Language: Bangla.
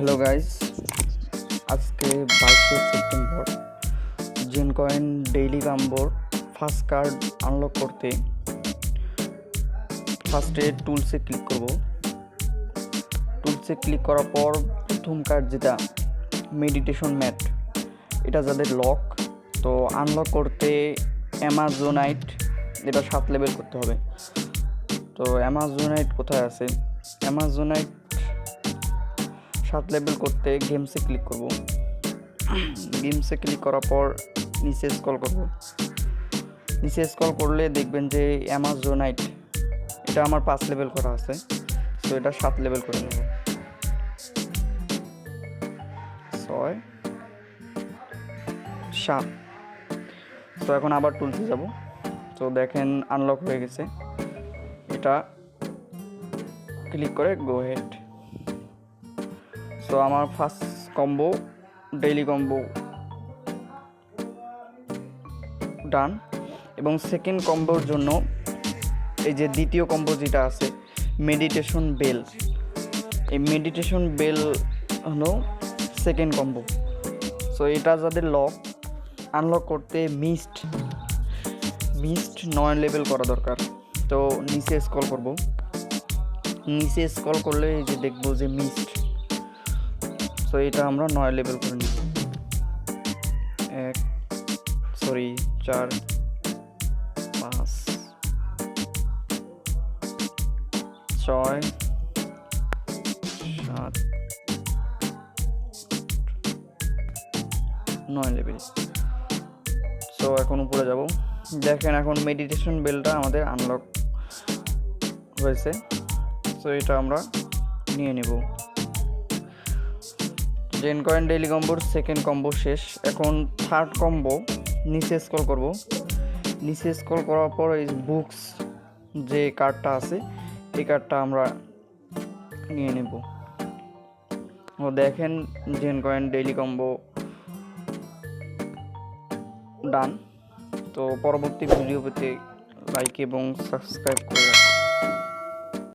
হ্যালো গাইস, আজকে 22 সেপ্টেম্বর জেনকয়েন ডেইলি কম্বোর ফার্স্ট কার্ড আনলক করতে ফার্স্টে টুলসে ক্লিক করব। টুলসে ক্লিক করার পর প্রথম কার্ড যেটা মেডিটেশন ম্যাট, এটা যাদের লক, তো আনলক করতে অ্যামাজোনাইট এটা 7 লেভেল করতে হবে। তো অ্যামাজোনাইট কোথায় আছে? অ্যামাজোনাইট 7 লেভেল করতে গেমসে ক্লিক করব। গেমসে ক্লিক করার পর নিচে স্ক্রল করব। নিচে স্ক্রল করলে দেখবেন যে অ্যামাজোনাইট এটা আমার 5 লেভেল করা আছে, তো এটা 7 লেভেল করে নেব। 6 7। তো এখন আবার টুলসে যাব। তো দেখেন আনলক হয়ে গেছে, এটা ক্লিক করে গো হেড। সো আমার ফার্স্ট কম্বো ডেইলি কম্বো ডান, এবং সেকেন্ড কম্বোর জন্য এই যে দ্বিতীয় কম্বো যেটা আছে মেডিটেশন বেল, এই মেডিটেশন বেল হলো সেকেন্ড কম্বো। সো এটা যাদের লক, আনলক করতে মিস্ট 9 লেভেল করা দরকার। তো নিচে স্ক্রল করব। নিচে স্ক্রল করলে এই যে দেখবো যে মিস্ট, সো এটা আমরা 9 লেভেল করে নিব। 4 5 6 7 9 লেভেল। সো এখন উপরে যাব। দেখেন এখন মেডিটেশন বেলটা আমাদের আনলক হয়েছে, সো এটা আমরা নিয়ে নেব। জেনকয়েন ডেইলি কম্বোর সেকেন্ড কম্বো শেষ। এখন থার্ড কম্বো নিচে স্ক্রল করব। নিচে স্ক্রল করার পর এই বুকস যে কার্ডটা আছে এই কার্ডটা আমরা নিয়ে নেব। ও দেখেন জেনকয়েন ডেইলি কম্বো ডান। তো পরবর্তী ভিডিও পেতে লাইক এবং সাবস্ক্রাইব করে রাখুন।